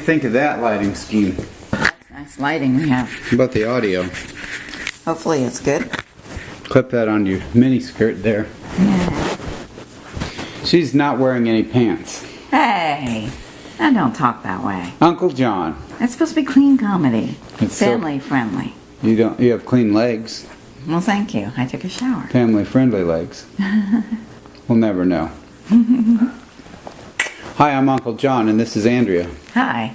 think of that lighting scheme? Nice lighting we have. How about the audio? Hopefully it's good. Clip that on your mini skirt there. Yeah. She's not wearing any pants. Hey, now don't talk that way. Uncle John. It's supposed to be clean comedy. It's family friendly. You have clean legs. Well, thank you. I took a shower. Family friendly legs. We'll never know. Hi, I'm Uncle John, and this is Andrea. Hi.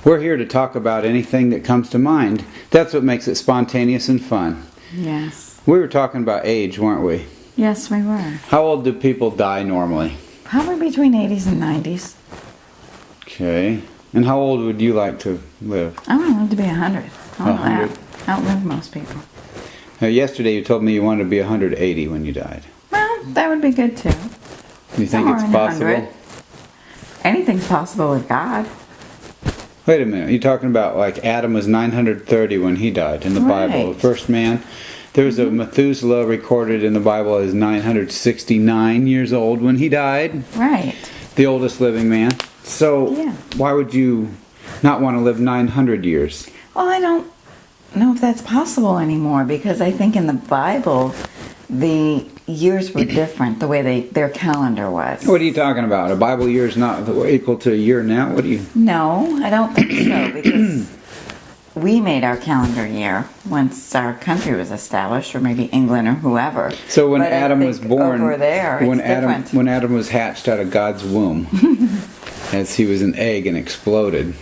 We're here to talk about anything that comes to mind. That's what makes it spontaneous and fun. Yes. We were talking about age, weren't we? Yes, we were. How old do people die normally? Probably between 80s and 90s. Okay. And how old would you like to live? I want to live to be 100. I want 100? to outlive most people. Now, yesterday you told me you wanted to be 180 when you died. Well, that would be good too. You think Somewhere it's in possible? 100. Anything's possible with God. Wait a minute. You're talking about like Adam was 930 when he died in the Bible. The first man. There was a Methuselah recorded in the Bible as 969 years old when he died. Right. The oldest living man. So Yeah. why would you not want to live 900 years? Well, I don't know if that's possible anymore because I think in the Bible the years were different, the way their calendar was. What are you talking about? A Bible year is not equal to a year now? What do you... No, I don't think so because we made our calendar year once our country was established, or maybe England or whoever. So when But I Adam was think born, over there, it's different. when Adam was hatched out of God's womb, as he was an egg and exploded,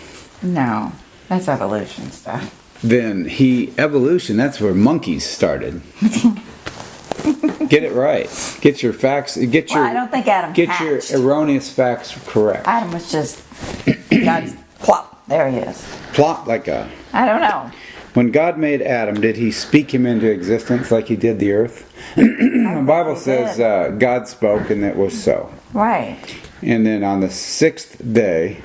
No, that's evolution stuff. then evolution, that's where monkeys started. Get it right. Get your facts. Well, I don't think Adam Get hatched. your erroneous facts correct. Adam was just God's plop. There he is. Plot like a... I don't know. When God made Adam, did he speak him into existence like he did the earth? The Bible says God spoke and it was so. Right. And then on the sixth day,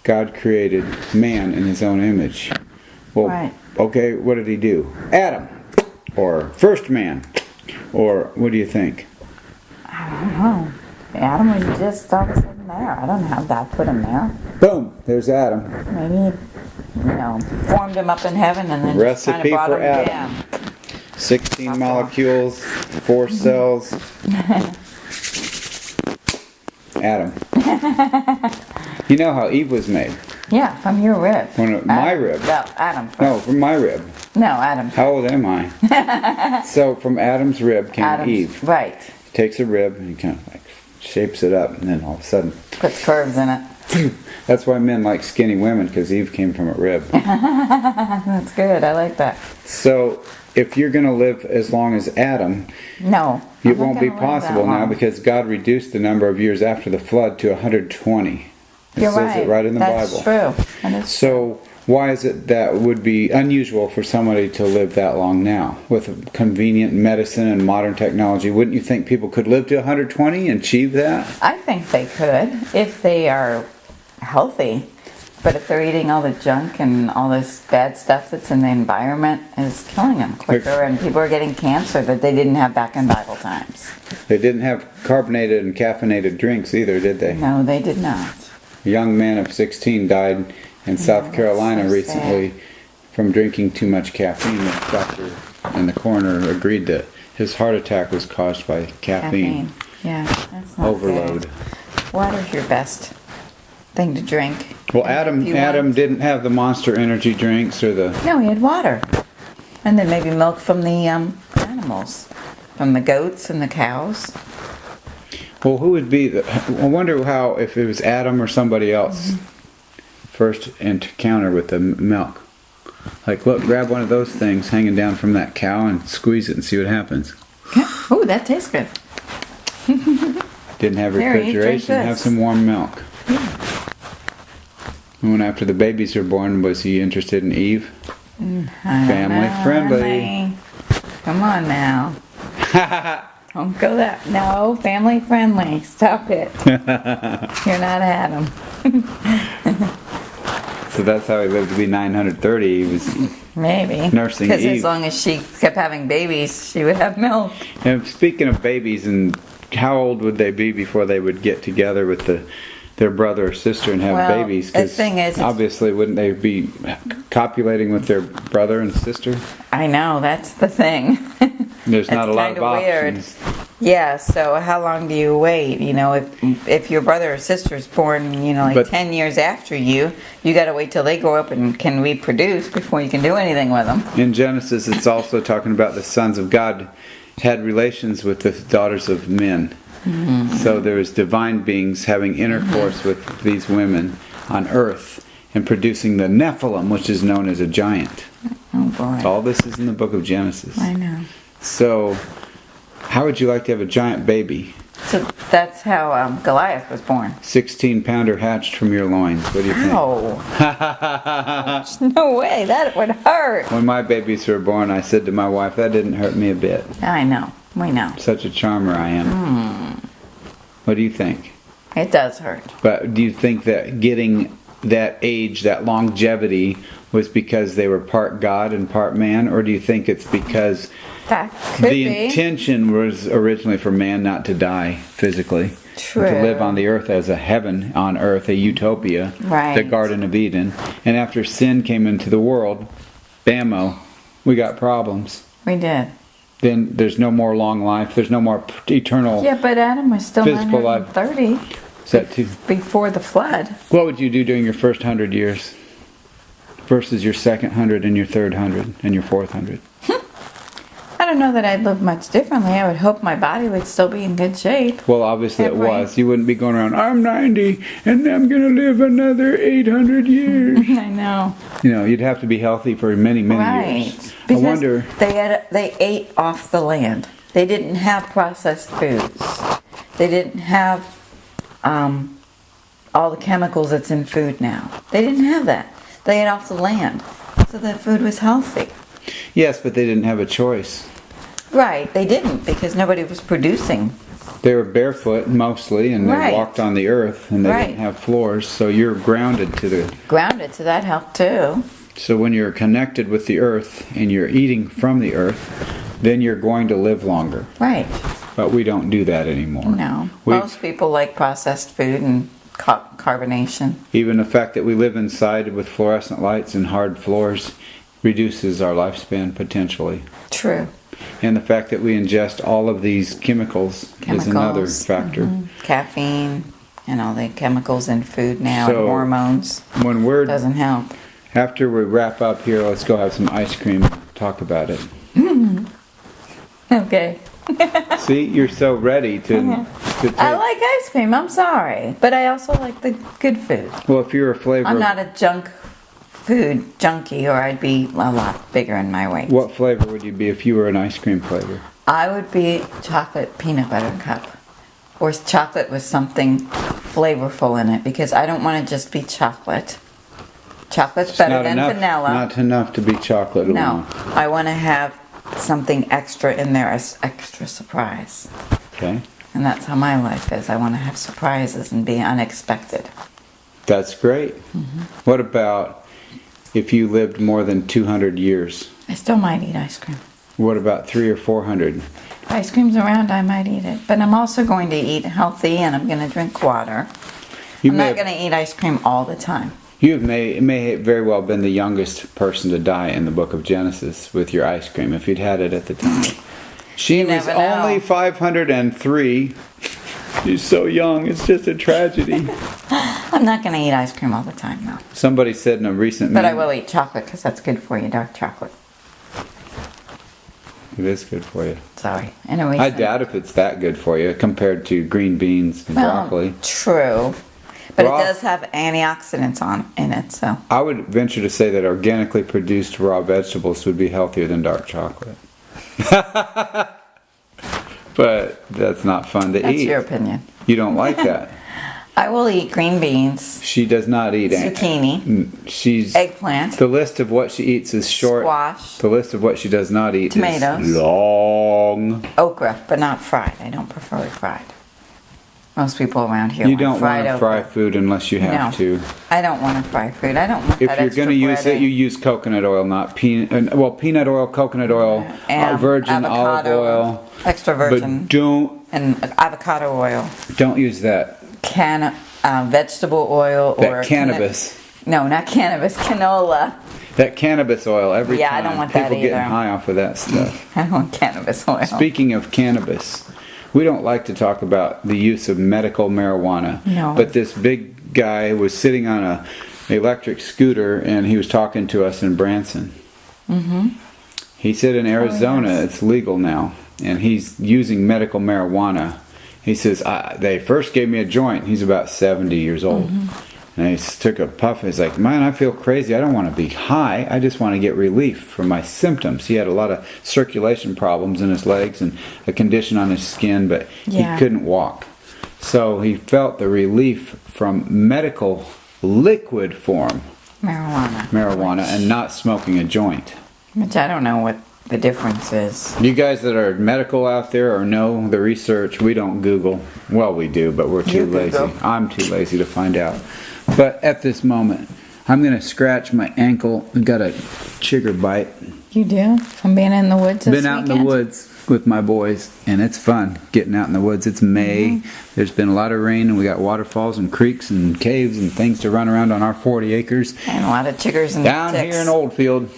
God created man in his own image. Well, Right. okay, what did he do? Adam, or first man, or what do you think? I don't know. Adam was just all of a sudden there. I don't know how God put him there. Boom, there's Adam. Maybe he, formed him up in heaven and then just kind of Recipe brought for him Adam. down. 16 molecules, 4 cells. Adam. You know how Eve was made? Yeah, from your rib. My rib. No, Adam. No, from my rib. No, Adam. How old am I? So from Adam's rib came Adam's, Eve. Right. Takes a rib and he kind of like shapes it up, and then all of a sudden, Puts curves in it. that's why men like skinny women, because Eve came from a rib. That's good. I like that. So if you're going to live as long as Adam, No. it won't be possible now because God reduced the number of years after the flood to 120. It You're says right. it right in the That's Bible. true. That is So why is it that would be unusual for somebody to live that long now? With convenient medicine and modern technology, wouldn't you think people could live to 120 and achieve that? I think they could if they are healthy. But if they're eating all the junk and all this bad stuff that's in the environment is killing them quicker, and people are getting cancer that they didn't have back in Bible times. They didn't have carbonated and caffeinated drinks either, did they? No, they did not. A young man of 16 died in South Carolina so recently from drinking too much caffeine. The doctor and the coroner agreed that his heart attack was caused by caffeine. Yeah, that's not Overload. good. Water's your best thing to drink. Well, And if you Adam want- didn't have the Monster Energy drinks or the... No, he had water. And then maybe milk from the animals. From the goats and the cows. Well, who would be the... I wonder how, if it was Adam or somebody else, first encounter with the milk. Like, look, grab one of those things hanging down from that cow and squeeze it and see what happens. Oh, that tastes good. Didn't have Here, you drink refrigeration, have this. some warm milk. When after the babies were born, was he interested in Eve? Family friendly. Come on now. Don't go that. No, family friendly. Stop it. You're not Adam. So that's how he lived to be 930. He was Maybe. nursing Because Eve. as long as she kept having babies, she would have milk. And speaking of babies, and how old would they be before they would get together with the their brother or sister and have Well, babies. the thing is, obviously, wouldn't they be copulating with their brother and sister? I know, that's the thing. There's not a lot of kinda weird. options. Yeah, so how long do you wait? You know, if your brother or sister's born, you know, like But- 10 years after you got to wait till they grow up and can reproduce before you can do anything with them. In Genesis, it's also talking about the sons of God had relations with the daughters of men. So there was divine beings having intercourse with these women on earth and producing the Nephilim, which is known as a giant. Oh boy. All this is in the book of Genesis. I know. So, how would you like to have a giant baby? So that's how Goliath was born. 16-pounder hatched from your loins. What do you think? Ow. No way, that would hurt. When my babies were born, I said to my wife, that didn't hurt me a bit. I know, we know. Such a charmer I am. What do you think? It does hurt. But do you think that getting that age, that longevity, was because they were part God and part man? Or do you think it's because That could the be. intention was originally for man not to die physically? True. But to live on the earth as a heaven on earth, a utopia, Right. the Garden of Eden. And after sin came into the world, bammo, we got problems. We did. Then there's no more long life. There's no more eternal. Yeah, but Adam was still Physical life. 930 Is that too? before the flood. What would you do during your first 100 years versus your second 100 and your third 100 and your fourth 100? I don't know that I'd live much differently. I would hope my body would still be in good shape. Well, obviously it Every- was. You wouldn't be going around, I'm 90 and I'm going to live another 800 years. I know. You know, you'd have to be healthy for many, many Right. years. Because I wonder, they ate off the land. They didn't have processed foods. They didn't have all the chemicals that's in food now. They didn't have that. They ate off the land. So the food was healthy. yes, but they didn't have a choice. Right, they didn't because nobody was producing. They were barefoot mostly and they Right. walked on the earth and they Right. didn't have floors. So you're grounded to the... Grounded, so that helped too. So when you're connected with the earth and you're eating from the earth, then you're going to live longer. Right. But we don't do that anymore. No. We've- Most people like processed food and carbonation. Even the fact that we live inside with fluorescent lights and hard floors reduces our lifespan potentially. True. And the fact that we ingest all of these chemicals is another Chemicals. factor. Caffeine and all the chemicals in food now So- and hormones. When we're Doesn't help. after we wrap up here, let's go have some ice cream and talk about it. Okay. See, you're so ready to take. I like ice cream, I'm sorry. But I also like the good food. Well, if you're a flavor, I'm not a junk food junkie or I'd be a lot bigger in my weight. what flavor would you be if you were an ice cream flavor? I would be chocolate peanut butter cup. Or chocolate with something flavorful in it because I don't want to just be chocolate. Chocolate's It's better not than enough, vanilla. Not enough to be chocolate No, alone. I want to have something extra in there as extra surprise. Okay, And that's how my life is. I want to have surprises and be unexpected. that's great. What about if you lived more than 200 years? I still might eat ice cream. What about 300 or 400? If ice cream's around, I might eat it. But I'm also going to eat healthy and I'm going to drink water. You I'm may not have- going to eat ice cream all the time. You may have very well been the youngest person to die in the book of Genesis with your ice cream if you'd had it at the time. She You was never know. only 503. She's so young. It's just a tragedy. I'm not going to eat ice cream all the time, though. Somebody said in a recent But I meeting, will eat chocolate because that's good for you, dark chocolate. it is good for you. Sorry. Anyway, I doubt if it's that good for you compared to green beans and broccoli. True. But Raw- it does have antioxidants in it, so. I would venture to say that organically produced raw vegetables would be healthier than dark chocolate. But that's not fun to That's eat. your opinion. You don't like that. I will eat green beans, She does not eat zucchini, She's eggplant, the list of what she eats is short. squash, The list of what she does not eat Tomatoes. is long. okra, but not fried. I don't prefer it fried. Most people around here You want don't fried want to okra. fry food unless you have No. to. I don't want to fry food. I don't want If that you're extra going to use it, breading. you use coconut oil, not peanut. Well, peanut oil, coconut oil, And virgin olive avocado, oil. extra virgin, But don't and avocado oil. use that. vegetable oil or That cannabis. No, not cannabis, canola. That cannabis oil every Yeah, time. I don't want that People getting either. high off of that stuff. I don't want cannabis oil. Speaking of cannabis, we don't like to talk about the use of medical marijuana. No. But this big guy was sitting on a electric scooter and he was talking to us in Branson. Mm-hmm. He said in Arizona yes. it's legal now, and he's using medical marijuana. He says, they first gave me a joint. He's about 70 years old. And he took a puff. He's like, man, I feel crazy. I don't want to be high. I just want to get relief from my symptoms. He had a lot of circulation problems in his legs and a condition on his skin, but Yeah. he couldn't walk. So he felt the relief from medical liquid form marijuana and not smoking a joint. Which I don't know what the difference is. You guys that are medical out there or know the research, we don't Google. Well, we do, but we're too You lazy. Google. I'm too lazy to find out. But at this moment, I'm going to scratch my ankle. I got a chigger bite. You do? From being in the woods this Been out in the weekend? woods with my boys, and it's fun getting out in the woods. It's May. There's been a lot of rain, and we got waterfalls and creeks and caves and things to run around on our 40 acres. And a lot of chiggers and Down ticks. here in Oldfield,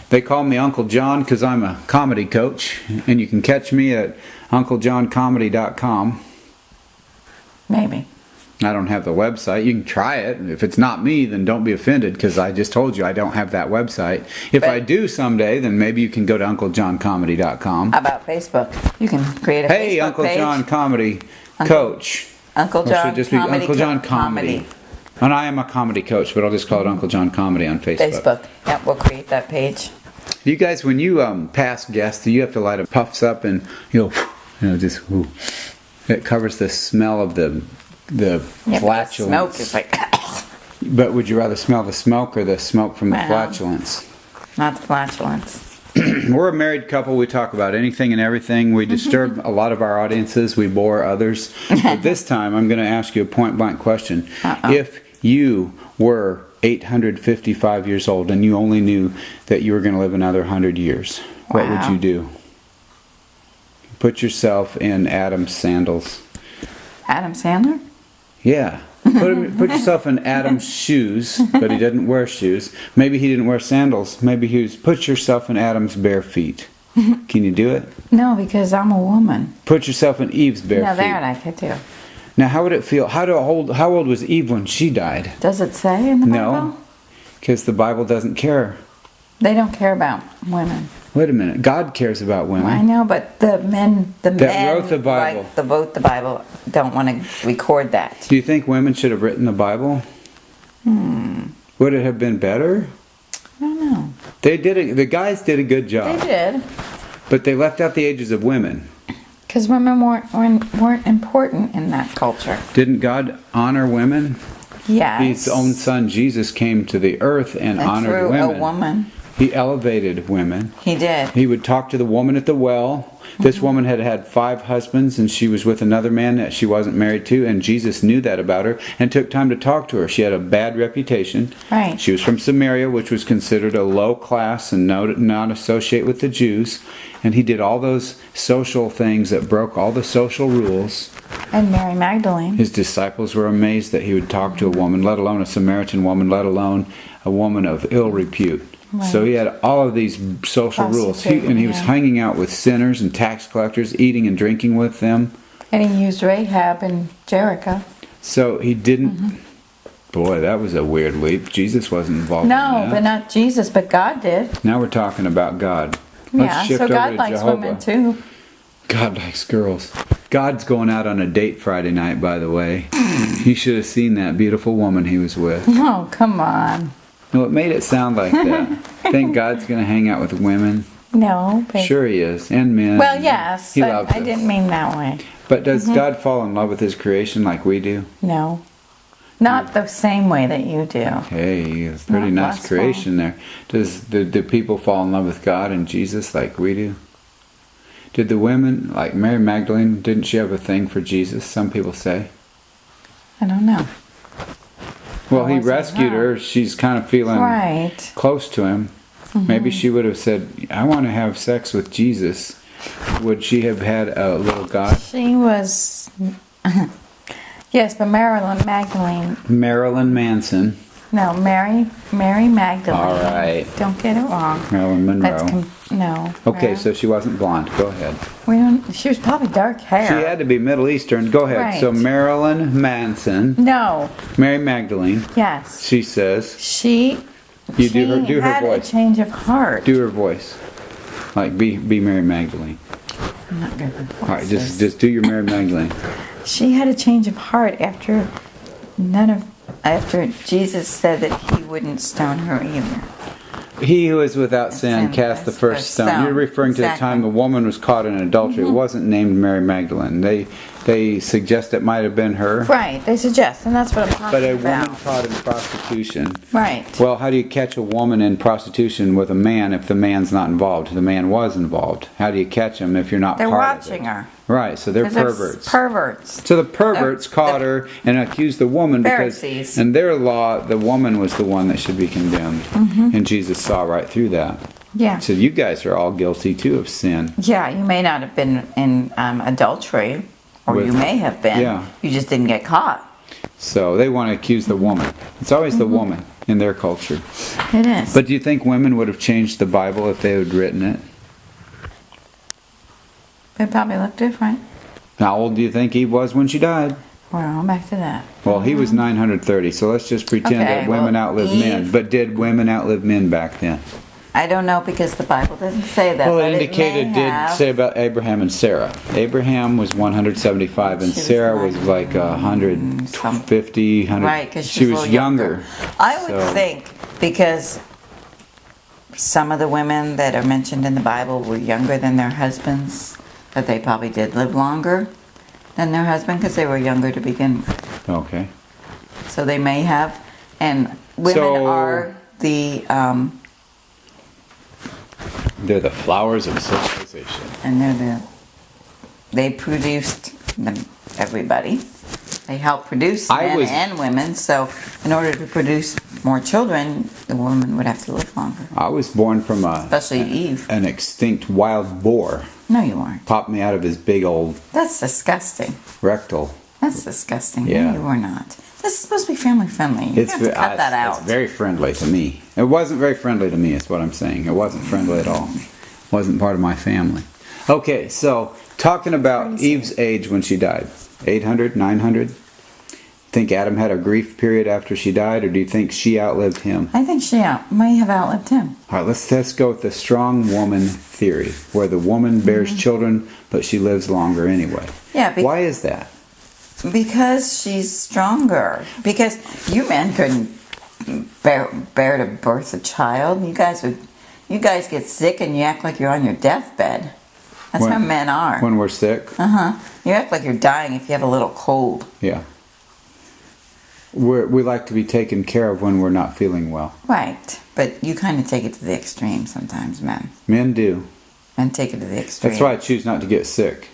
they call me Uncle John because I'm a comedy coach, and you can catch me at unclejohncomedy.com. Maybe. I don't have the website. You can try it. If it's not me, then don't be offended because I just told you I don't have that website. If But- I do someday, then maybe you can go to unclejohncomedy.com. How about Facebook? You can create a Hey, Facebook Uncle page. John Comedy Coach. Uncle Or should it John just be Comedy. Uncle John Comedy? And I am a comedy coach, but I'll just call it Uncle John Comedy on Facebook. Facebook. Yeah, we'll create that page. You guys, when you pass guests, you have to light a puffs up and just ooh. It covers the smell of the Yeah, but the flatulence. smoke is like, But would you rather smell the smoke or the smoke from the Well. flatulence? not the flatulence. We're a married couple. We talk about anything and everything. We disturb a lot of our audiences. We bore others. But this time, I'm going to ask you a point-blank question. If you were 855 years old and you only knew that you were going to live another 100 years, what would Wow. you do? Put yourself in Adam's sandals. Adam Sandler? Yeah. Put yourself in Adam's shoes, but he didn't wear shoes. Maybe he didn't wear sandals. Maybe he was. Put yourself in Adam's bare feet. Can you do it? No, because I'm a woman. Put yourself in Eve's bare No, feet. that I could do. Now, how would it feel? How old was Eve when she died? Does it say in the Bible? No, because the Bible doesn't care. They don't care about women. Wait a minute. God cares about women. I know, but the men wrote the Bible. like vote the Bible, don't want to record that. Do you think women should have written the Bible? Would it have been better? I don't know. They did it. The guys did a good They job, did. but they left out the ages of women. Because women weren't important in that culture. Didn't God honor women? Yes. His own son Jesus came to the earth and honored through women. a woman. He elevated women. He did. He would talk to the woman at the well. This woman had had 5 husbands and she was with another man that she wasn't married to, and Jesus knew that about her and took time to talk to her. She had a bad reputation. Right. She was from Samaria, which was considered a low class and not associate with the Jews. And he did all those social things that broke all the social rules. And Mary Magdalene. His disciples were amazed that he would talk to a woman, let alone a Samaritan woman, let alone a woman of ill repute. Right. So he had all of these social rules. And he was yeah. hanging out with sinners and tax collectors, eating and drinking with them. And he used Rahab and Jericho. So he didn't... Boy, that was a weird leap. Jesus wasn't involved in No, that. but not Jesus, but God did. Now we're talking about God. Yeah, shift so over God to likes Jehovah. women too. God likes girls. God's going out on a date Friday night, by the way. You should have seen that beautiful woman he was with. Oh, come on. No, it made it sound like that. Think God's going to hang out with women? No. But, Sure he is. And men. Well, yes. He but loves I us. didn't mean that way. But does God fall in love with his creation like we do? No. Not the same way that you do. Hey, it's a pretty Not nice lustful. creation there. Do people fall in love with God and Jesus like we do? Did the women, like Mary Magdalene, didn't she have a thing for Jesus? Some people say. I don't know. Well, he wasn't rescued her. She's kind of feeling Right. close to him. Maybe she would have said, I want to have sex with Jesus. Would she have had a little God? She was... Yes, but Marilyn Magdalene. Marilyn Manson. No, Mary Magdalene. All right. Don't get it wrong. Marilyn Monroe. No. Okay, so she wasn't blonde. Go ahead. She was probably dark hair. She had to be Middle Eastern. Go ahead. Right. So Marilyn Manson. No. Mary Magdalene. Yes. She says. She Do her had voice. a change of heart. Do her voice. Like be Mary Magdalene. I'm not good with voices. All right, just do your Mary Magdalene. She had a change of heart after Jesus said that he wouldn't stone her either. He who is without sin Sin cast the first first stone. stone. You're referring to the time the woman was caught in adultery. It wasn't named Mary Magdalene. They suggest it might have been her. Right, they suggest, and that's what I'm talking But a about. woman caught in prostitution. Right. Well, how do you catch a woman in prostitution with a man if the man's not involved? The man was involved. How do you catch him if you're not They're part watching of it? her. Right, so they're 'Cause they're perverts. Perverts. So the perverts caught her and accused the woman because Pharisees. in their law, the woman was the one that should be condemned. And Jesus saw right through that. Yeah. So you guys are all guilty too of sin. Yeah, you may not have been in adultery, or you may have been. Yeah. You just didn't get caught. So they want to accuse the woman. It's always the woman in their culture. It is. But do you think women would have changed the Bible if they had written it? They probably look different. How old do you think Eve was when she died? Well, back to that. Well, he was 930, so let's just pretend Okay, that women well, outlived Eve- men. But did women outlive men back then? I don't know because the Bible doesn't say that. Well, but it indicated may did have. say about Abraham and Sarah. Abraham was 175 and She was Sarah was like, like 150, 100. Right, because she was a little younger. I would so- think because some of the women that are mentioned in the Bible were younger than their husbands, that they probably did live longer than their husband because they were younger to begin with. Okay. So they may have, and women So- are the, They're the flowers of civilization. and they produced everybody. They helped produce men and women. So in order to produce more children, the woman would have to live longer. I was born from Especially Eve. an extinct wild boar. No, you weren't. Popped me out of his big old That's disgusting. rectal. That's disgusting. Yeah. No, you were not. This is supposed to be family friendly. You have to cut that out. It's very friendly to me. It wasn't very friendly to me, is what I'm saying. It wasn't friendly at all. It wasn't part of my family. Okay, so talking about Crazy. Eve's age when she died. 800, 900? Think Adam had a grief period after she died, or do you think she outlived him? I think she may have outlived him. All right, let's go with the strong woman theory, where the woman bears children, but she lives longer anyway. Yeah, Why is that? because she's stronger. Because you men couldn't bear to birth a child. You guys get sick and you act like you're on your deathbed. That's how men are. When we're sick? You act like you're dying if you have a little cold. Yeah. We like to be taken care of when we're not feeling well. Right. But you kind of take it to the extreme sometimes, men. Men do. Men take it to the extreme. That's why I choose not to get sick.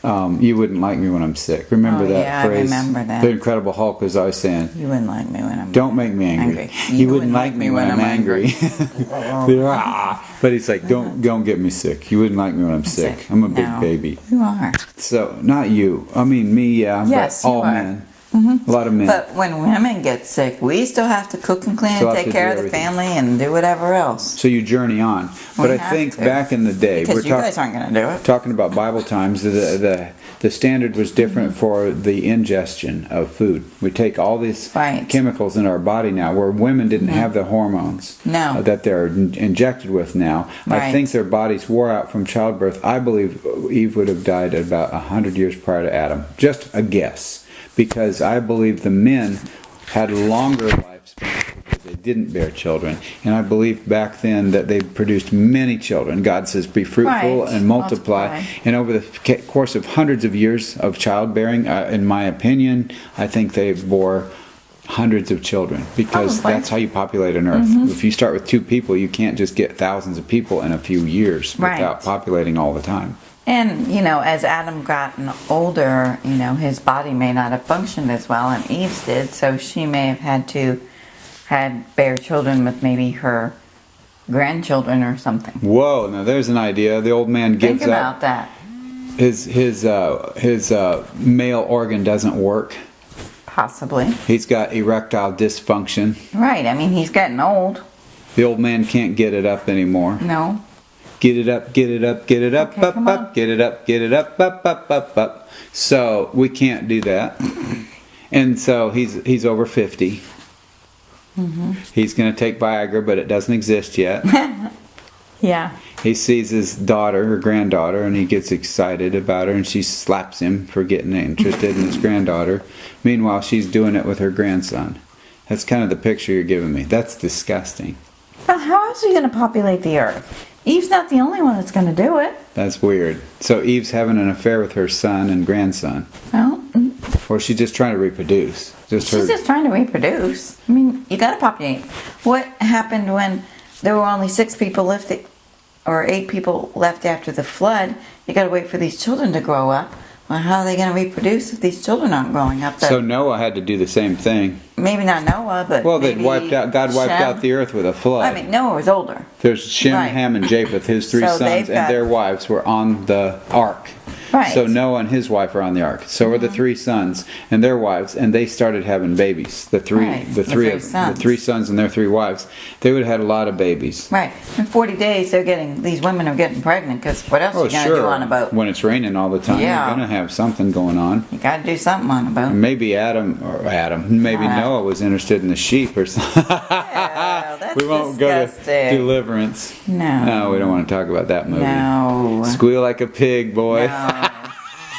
You wouldn't like me when I'm sick. Remember that phrase? I remember that. The Incredible Hulk was always saying, You wouldn't like me when I'm don't make me angry. You wouldn't like me when I'm angry. But he's like, don't get me sick. You wouldn't like me when I'm sick. I'm a big No. baby. You are. So, not you. I mean, me, yeah. Yes, but you all are. men. A lot of men. But when women get sick, we still have to cook and clean Still and have take to care do of the everything. family and do whatever else. So you journey on. But I have think to. back in the day, Because you guys aren't going to do it. talking about Bible times, the standard was different for the ingestion of food. We take all these Right. chemicals in our body now, where women didn't have the hormones No. that they're injected with now. I Right. think their bodies wore out from childbirth. I believe Eve would have died at about 100 years prior to Adam. Just a guess. Because I believe the men had longer lifespans because they didn't bear children. And I believe back then that they produced many children. God says, be fruitful Right. and multiply. And over the course of hundreds of years of childbearing, in my opinion, I think they bore hundreds of children, because Probably. that's how you populate an earth. If you start with 2 people, you can't just get thousands of people in a few years Right. without populating all the time. And, as Adam gotten older, his body may not have functioned as well, and Eve's did, so she may have had bear children with maybe her grandchildren or something. Whoa, now there's an idea. The old man gives Think about up. that. his male organ doesn't work. Possibly. He's got erectile dysfunction. Right. I mean, he's getting old. The old man can't get it up anymore. No. Get it up, get it up, get it up, Okay, up, come on. up, get it up, get it up, up. So we can't do that. And so he's over 50. Mm-hmm. He's going to take Viagra, but it doesn't exist yet. Yeah. He sees his daughter or granddaughter and he gets excited about her and she slaps him for getting interested in his granddaughter. Meanwhile, she's doing it with her grandson. That's kind of the picture you're giving me. That's disgusting. Well, how else are you going to populate the earth? Eve's not the only one that's going to do it. That's weird. So Eve's having an affair with her son and grandson. Well, Or she's just trying to reproduce. she's just trying to reproduce. I mean, you got to populate. What happened when there were only 6 people left, or 8 people left after the flood? You got to wait for these children to grow up. Well, how are they going to reproduce if these children aren't growing up? So Noah had to do the same thing. Maybe not Noah, but Well, they maybe God wiped Shem. out the earth with a flood. I mean, Noah was older. There's Shem, Right. Ham, and Japheth, his 3 So sons, they've and got- their wives were on the ark. Right. So Noah and his wife are on the ark. So are the 3 sons and their wives, and they started having babies. The three sons and their 3 wives. They would have had a lot of babies. Right. In 40 days, these women are getting pregnant, because what else are you going to do on a boat? When it's raining all the time, Yeah. you're going to have something going on. You got to do something on a boat. Maybe maybe Noah was interested in the sheep or something. that's We won't go disgusting. to Deliverance. No. We don't want to talk about that movie. No. Squeal like a pig, boy. No.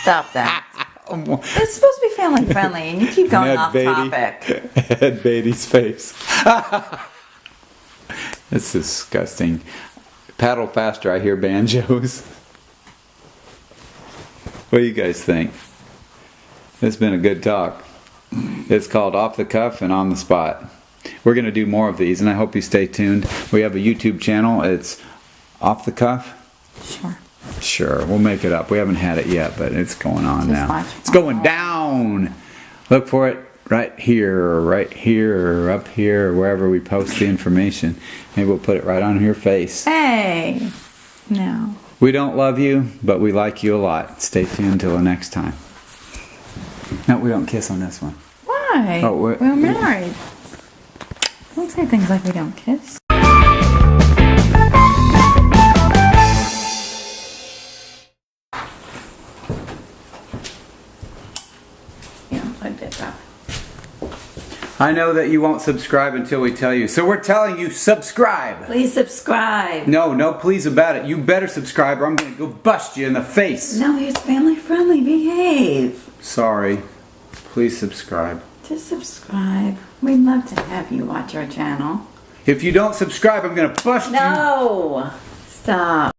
Stop that. It's supposed to be family friendly, and you keep going off topic. Ed Beatty's face. That's disgusting. Paddle faster, I hear banjos. What do you guys think? It's been a good talk. It's called Off the Cuff and On the Spot. We're going to do more of these, and I hope you stay tuned. We have a YouTube channel. It's Off the Cuff. Sure. Sure, we'll make it up. We haven't had it yet, but it's going on now. watch. It's going down. Look for it right here, or up here, or wherever we post the information. Maybe we'll put it right on your face. Hey. No. We don't love you, but we like you a lot. Stay tuned till the next time. No, we don't kiss on this one. Why? Oh, we're married. Don't say things like we don't kiss. I know that you won't subscribe until we tell you. So we're telling you, subscribe. Please subscribe. No, please about it. You better subscribe or I'm going to go bust you in the face. No, it's family friendly. Behave. Sorry. Please subscribe. Just subscribe. We'd love to have you watch our channel. If you don't subscribe, I'm going to bust you. No. Stop.